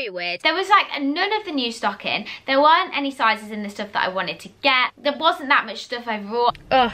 Very weird. There was like none of the new stock in. There weren't any sizes in the stuff that I wanted to get. There wasn't that much stuff overall. Ugh,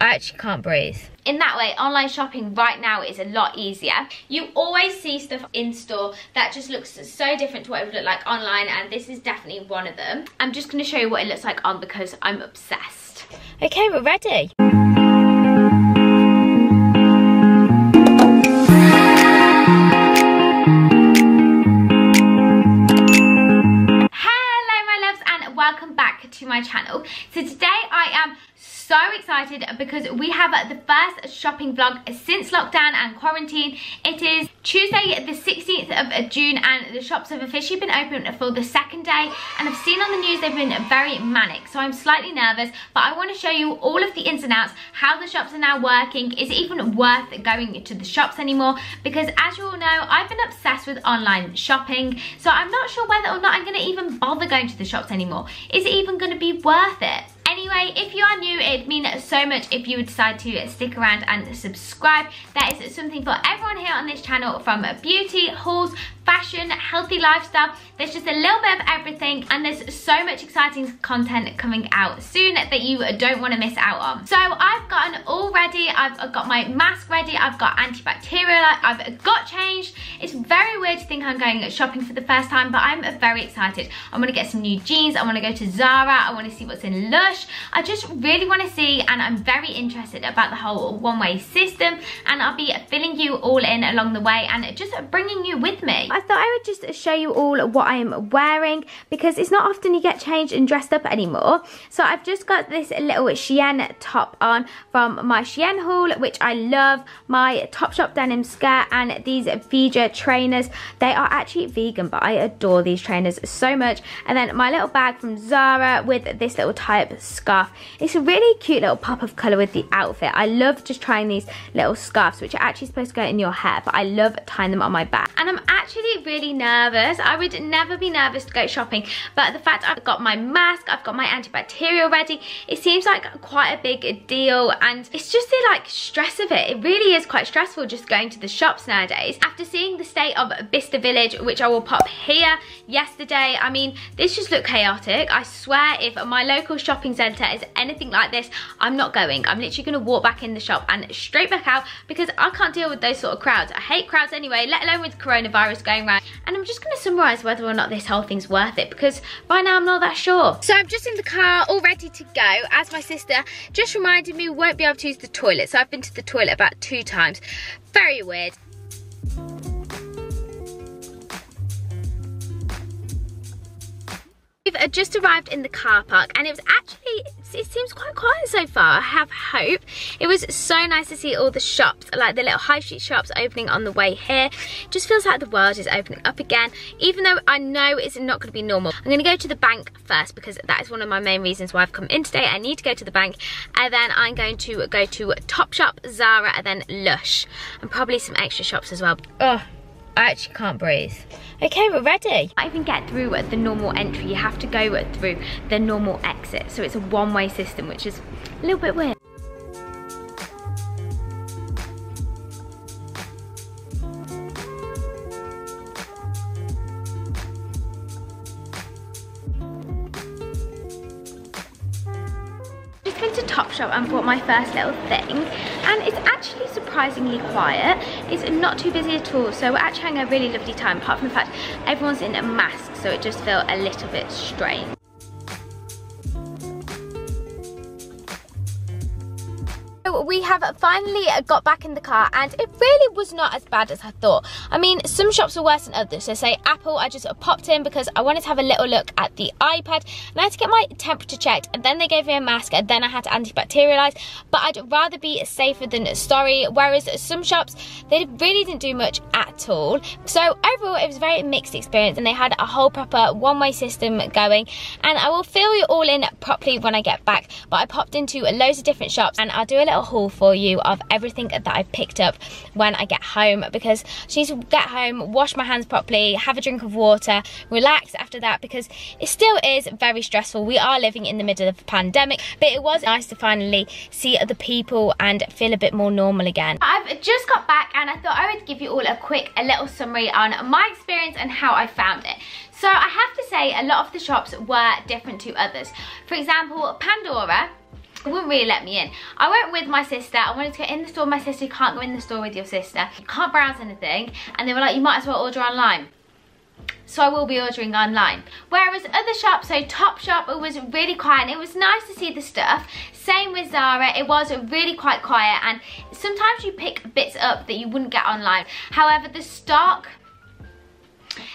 I actually can't breathe. In that way, online shopping right now is a lot easier. You always see stuff in store that just looks so different to what it would look like online, and this is definitely one of them. I'm just going to show you what it looks like on because I'm obsessed. Okay, we're ready. Welcome back to my channel. So today I am so excited because we have the first shopping vlog since lockdown and quarantine. It is Tuesday the 16th of June and the shops have officially been open for the second day, and I've seen on the news they've been very manic, so I'm slightly nervous, but I want to show you all of the ins and outs, how the shops are now working. Is it even worth going to the shops anymore? Because as you all know, I've been obsessed with online shopping, so I'm not sure whether or not I'm going to even bother going to the shops anymore. Is it even going to be worth it? Anyway, if you are new, it'd mean so much if you would decide to stick around and subscribe. There is something for everyone here on this channel, from beauty, hauls, fashion, healthy lifestyle. There's just a little bit of everything, and there's so much exciting content coming out soon that you don't want to miss out on. So I've gotten all ready. I've got my mask ready. I've got antibacterial. I've got changed. It's very weird to think I'm going shopping for the first time, but I'm very excited. I'm going to get some new jeans. I want to go to Zara. I want to see what's in Lush. I just really want to see, and I'm very interested about the whole one-way system, and I'll be filling you all in along the way and just bringing you with me. I thought I would just show you all what I am wearing, because it's not often you get changed and dressed up anymore. So I've just got this little Shein top on from my Shein haul, which I love, my Topshop denim skirt, and these Vija trainers. They are actually vegan, but I adore these trainers so much. And then my little bag from Zara with this little tie-up scarf. It's a really cute little pop of colour with the outfit. I love just trying these little scarves, which are actually supposed to go in your hair, but I love tying them on my back. And I'm actually really nervous. I would never be nervous to go shopping, but the fact I've got my mask, I've got my antibacterial ready, it seems like quite a big deal, and it's just the stress of it. It really is quite stressful just going to the shops nowadays. After seeing the state of Bicester Village, which I will pop here, yesterday, I mean, this just looked chaotic. I swear if my local shopping centre is anything like this, I'm not going. I'm literally going to walk back in the shop and straight back out, because I can't deal with those sort of crowds. I hate crowds anyway, let alone with coronavirus going around. And I'm just going to summarise whether or not this whole thing's worth it, because by now I'm not that sure. So I'm just in the car all ready to go, as my sister just reminded me we won't be able to use the toilet. So I've been to the toilet about 2 times. Very weird. We've just arrived in the car park, and it was actually, it seems quite quiet so far. I have hope. It was so nice to see all the shops, like the little high street shops opening on the way here. It just feels like the world is opening up again, even though I know it's not going to be normal. I'm going to go to the bank first, because that is one of my main reasons why I've come in today. I need to go to the bank, and then I'm going to go to Topshop, Zara, and then Lush, and probably some extra shops as well. Oh, I actually can't breathe. Okay, we're ready. Not even get through the normal entry, you have to go through the normal exit. So it's a one-way system, which is a little bit weird. Been to Topshop and bought my first little thing, and it's actually surprisingly quiet. It's not too busy at all, so we're actually having a really lovely time, apart from the fact everyone's in a mask, so it just felt a little bit strange. We have finally got back in the car, and it really was not as bad as I thought. I mean, some shops were worse than others. So say Apple, I just popped in because I wanted to have a little look at the iPad, and I had to get my temperature checked, and then they gave me a mask, and then I had to antibacterialize. But I'd rather be safer than sorry, whereas some shops, they really didn't do much at all. So overall, it was a very mixed experience, and they had a whole proper one-way system going, and I will fill you all in properly when I get back. But I popped into loads of different shops, and I'll do a little little haul for you of everything that I picked up when I get home, because I just need to get home, wash my hands properly, have a drink of water, relax after that, because it still is very stressful. We are living in the middle of a pandemic, but it was nice to finally see other people and feel a bit more normal again. I've just got back and I thought I would give you all a little summary on my experience and how I found it. So I have to say a lot of the shops were different to others. For example, Pandora wouldn't really let me in. I went with my sister. I wanted to go in the store with my sister. You can't go in the store with your sister. You can't browse anything. And they were like, you might as well order online. So I will be ordering online. Whereas other shops, so Topshop, it was really quiet and it was nice to see the stuff. Same with Zara, it was really quite quiet, and sometimes you pick bits up that you wouldn't get online. However, the stock,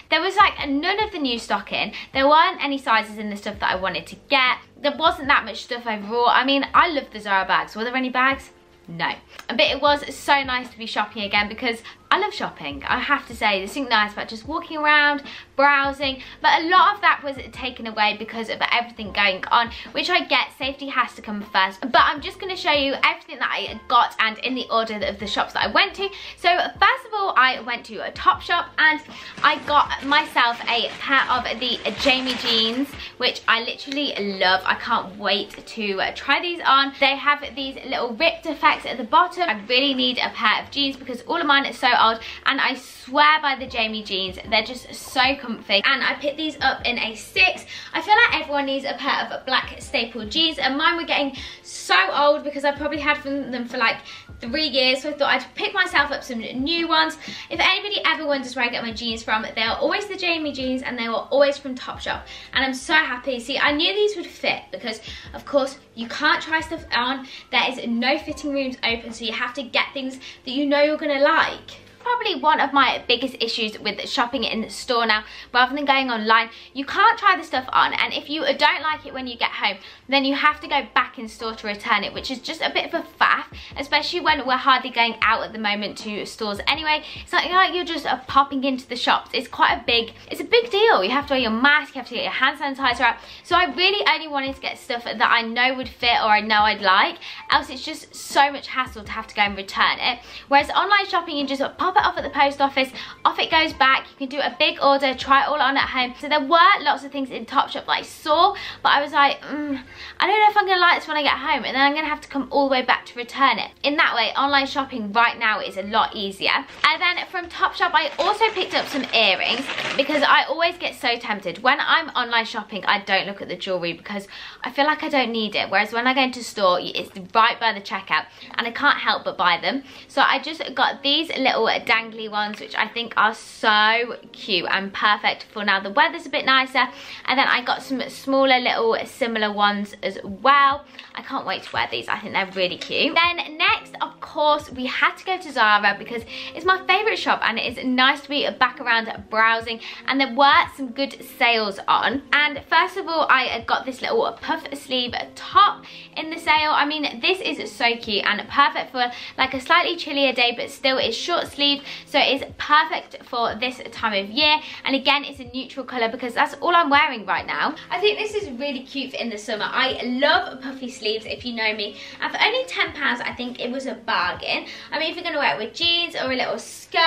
there was like none of the new stock in. There weren't any sizes in the stuff that I wanted to get. There wasn't that much stuff overall. I mean, I love the Zara bags. Were there any bags? No. But it was so nice to be shopping again, because I love shopping. I have to say, there's something nice about just walking around, browsing, but a lot of that was taken away because of everything going on, which I get, safety has to come first. But I'm just going to show you everything that I got and in the order of the shops that I went to. So first of all, I went to a Topshop and I got myself a pair of the Jamie jeans, which I literally love. I can't wait to try these on. They have these little ripped effects at the bottom. I really need a pair of jeans because all of mine are so old, and I swear by the Jamie jeans, they're just so comfy. And I picked these up in a 6. I feel like everyone needs a pair of black staple jeans, and mine were getting so old because I probably had them for like 3 years, so I thought I'd pick myself up some new ones. If anybody ever wonders where I get my jeans from, they are always the Jamie jeans and they were always from Topshop, and I'm so happy. See, I knew these would fit because of course you can't try stuff on. There is no fitting rooms open, so you have to get things that you know you're gonna like. Probably one of my biggest issues with shopping in the store now, rather than going online, you can't try the stuff on, and if you don't like it when you get home, then you have to go back in store to return it, which is just a bit of a faff, especially when we're hardly going out at the moment to stores anyway. It's not like you're just popping into the shops. It's a big deal. You have to wear your mask, you have to get your hand sanitizer out. So I really only wanted to get stuff that I know would fit or I know I'd like, else it's just so much hassle to have to go and return it. Whereas online shopping, you just pop it off at the post office, off it goes back. You can do a big order, try it all on at home. So there were lots of things in Topshop that I saw, but I was like, I don't know if I'm gonna like this when I get home, and then I'm gonna have to come all the way back to return it. In that way, online shopping right now is a lot easier. And then from Topshop, I also picked up some earrings, because I always get so tempted. When I'm online shopping, I don't look at the jewellery because I feel like I don't need it. Whereas when I go into store, it's right by the checkout and I can't help but buy them. So I just got these little dangly ones, which I think are so cute and perfect for now the weather's a bit nicer. And then I got some smaller little similar ones as well. I can't wait to wear these. I think they're really cute. Then next, of course, we had to go to Zara because it's my favourite shop and it is nice to be back around browsing, and there were some good sales on. And first of all, I got this little puff sleeve top in the sale. I mean, this is so cute and perfect for like a slightly chillier day, but still it's short sleeve, so it's perfect for this time of year. And again, it's a neutral colour because that's all I'm wearing right now. I think this is really cute for in the summer. I love puffy sleeves, if you know me, and for only £10 I think it was a bargain. I mean, if you're going to wear it with jeans or a little skirt,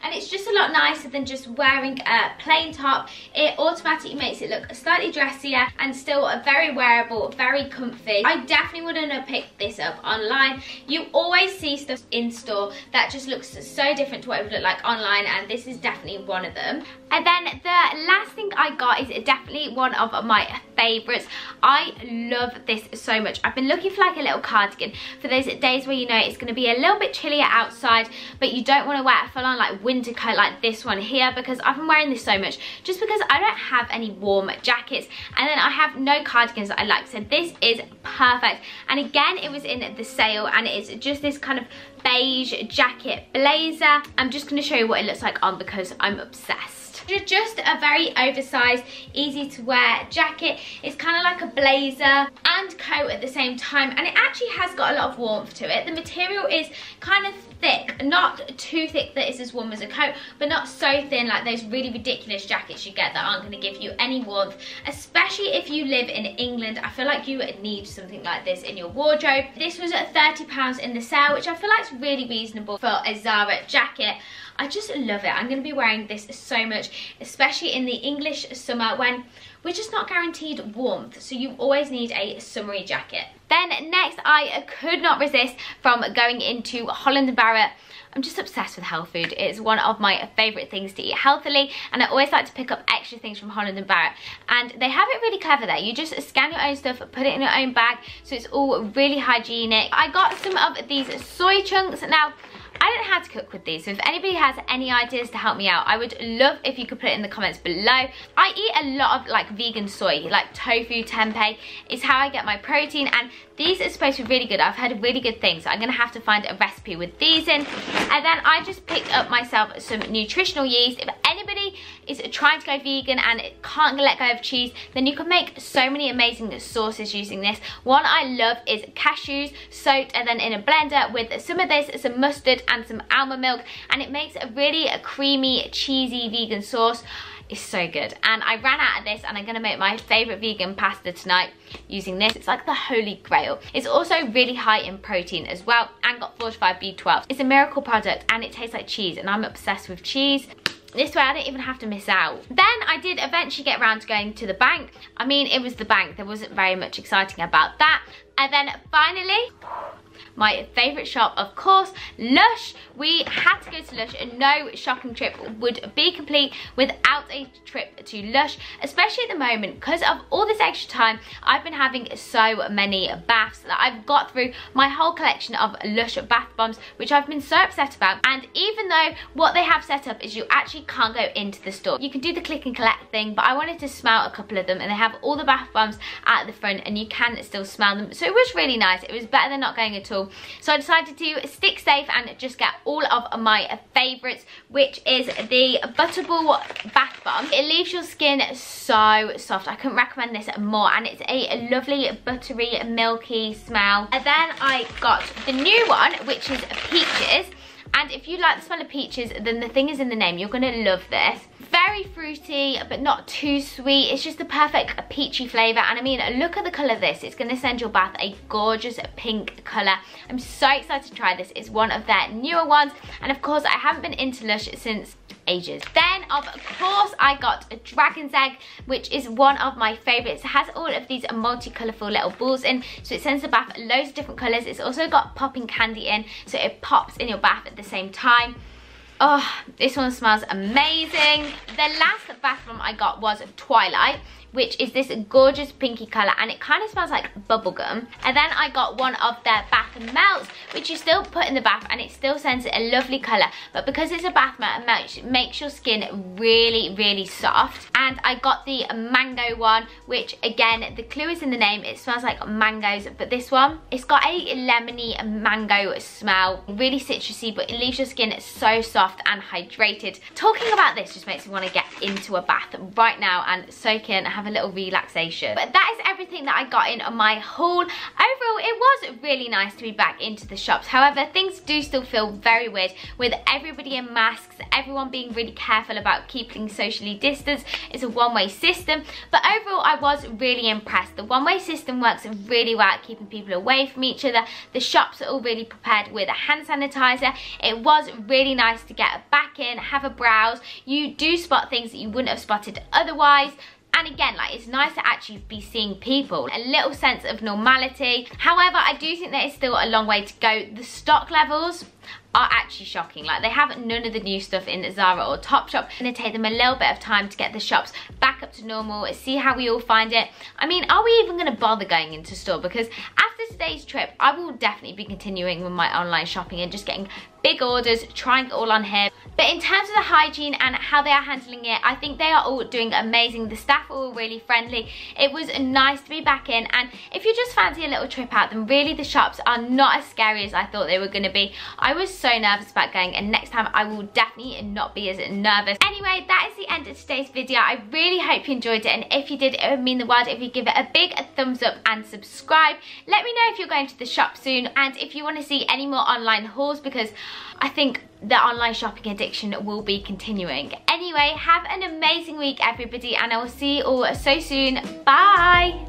and it's just a lot nicer than just wearing a plain top. It automatically makes it look slightly dressier and still very wearable, very comfy. I definitely wouldn't have picked this up online. You always see stuff in store that just looks so different to what it would look like online, and this is definitely one of them. And then the last thing I got is definitely one of my favourites. I love this so much. I've been looking for like a little cardigan for those days where you know it's going to be a little bit chillier outside, but you don't want to wear a full on like winter coat like this one here, because I've been wearing this so much just because I don't have any warm jackets, and then I have no cardigans that I like, so this is perfect. And again, it was in the sale, and it's just this kind of beige jacket blazer. I'm just going to show you what it looks like on because I'm obsessed. Just a very oversized, easy to wear jacket. It's kind of like a blazer and coat at the same time, and it actually has got a lot of warmth to it. The material is kind of thick, not too thick that it's as warm as a coat, but not so thin like those really ridiculous jackets you get that aren't going to give you any warmth, especially if you live in England. I feel like you need something like this in your wardrobe. This was at £30 in the sale, which I feel like is really reasonable for a Zara jacket. I just love it. I'm going to be wearing this so much, especially in the English summer when we're just not guaranteed warmth, so you always need a summery jacket. Then next, I could not resist from going into Holland Barrett. I'm just obsessed with health food. It's one of my favourite things to eat healthily, and I always like to pick up extra things from Holland Barrett. And they have it really clever there. You just scan your own stuff, put it in your own bag, so it's all really hygienic. I got some of these soy chunks. Now, I don't know how to cook with these, so if anybody has any ideas to help me out, I would love if you could put it in the comments below. I eat a lot of like vegan soy, like tofu, tempeh is how I get my protein, and these are supposed to be really good. I've heard really good things, so I'm gonna have to find a recipe with these in. And then I just picked up myself some nutritional yeast. If anybody is trying to go vegan and can't let go of cheese, then you can make so many amazing sauces using this. One I love is cashews soaked and then in a blender with some of this, some mustard and some almond milk, and it makes a really creamy, cheesy vegan sauce. It's so good, and I ran out of this, and I'm gonna make my favorite vegan pasta tonight using this. It's like the holy grail. It's also really high in protein as well, and got fortified B12. It's a miracle product, and it tastes like cheese, and I'm obsessed with cheese. This way I don't even have to miss out. Then I did eventually get around to going to the bank. I mean, it was the bank. There wasn't very much exciting about that. And then finally, my favourite shop, of course, Lush. We had to go to Lush, and no shopping trip would be complete without a trip to Lush, especially at the moment because of all this extra time. I've been having so many baths that I've got through my whole collection of Lush bath bombs, which I've been so upset about. And even though what they have set up is you actually can't go into the store, you can do the click and collect thing, but I wanted to smell a couple of them, and they have all the bath bombs at the front and you can still smell them, so it was really nice. It was better than not going at all. So I decided to stick safe and just get all of my favourites, which is the Butterball Bath Bomb. It leaves your skin so soft. I couldn't recommend this more, and it's a lovely buttery, milky smell. And then I got the new one, which is Peaches. And if you like the smell of peaches, then the thing is in the name. You're gonna love this. Very fruity, but not too sweet. It's just the perfect peachy flavour. And I mean, look at the colour of this. It's gonna send your bath a gorgeous pink colour. I'm so excited to try this. It's one of their newer ones. And of course, I haven't been into Lush since ages. Then of course I got a Dragon's Egg, which is one of my favourites. It has all of these multi-colourful little balls in, so it sends the bath loads of different colours. It's also got popping candy in, so it pops in your bath at the same time. Oh, this one smells amazing. The last bath bomb I got was Twilight, which is this gorgeous pinky colour, and it kind of smells like bubblegum. And then I got one of their bath melts, which you still put in the bath and it still sends it a lovely colour, but because it's a bath melt, it makes your skin really, really soft. And I got the mango one, which again, the clue is in the name. It smells like mangoes, but this one, it's got a lemony mango smell, really citrusy, but it leaves your skin so soft and hydrated. Talking about this just makes me want to get into a bath right now and soak in, have a little relaxation. But that is everything that I got in on my haul. Overall, it was really nice to be back into the shops. However, things do still feel very weird with everybody in masks, everyone being really careful about keeping socially distanced. It's a one-way system, but overall I was really impressed. The one-way system works really well at keeping people away from each other. The shops are all really prepared with a hand sanitizer. It was really nice to get back in, have a browse. You do spot things that you wouldn't have spotted otherwise. And again, like, it's nice to actually be seeing people, a little sense of normality. However, I do think there is still a long way to go. The stock levels are actually shocking. Like, they have none of the new stuff in Zara or Topshop. It's gonna take them a little bit of time to get the shops back up to normal, see how we all find it. I mean, are we even gonna bother going into store? Because after today's trip, I will definitely be continuing with my online shopping and just getting big orders, trying it all on here. But in terms of the hygiene and how they are handling it, I think they are all doing amazing. The staff are all really friendly. It was nice to be back in, and if you just fancy a little trip out, then really the shops are not as scary as I thought they were gonna be. I was so so nervous about going, and next time I will definitely not be as nervous. Anyway, that is the end of today's video. I really hope you enjoyed it, and if you did, it would mean the world if you give it a big thumbs up and subscribe. Let me know if you're going to the shop soon, and if you want to see any more online hauls, because I think the online shopping addiction will be continuing. Anyway, have an amazing week, everybody, and I will see you all so soon. Bye!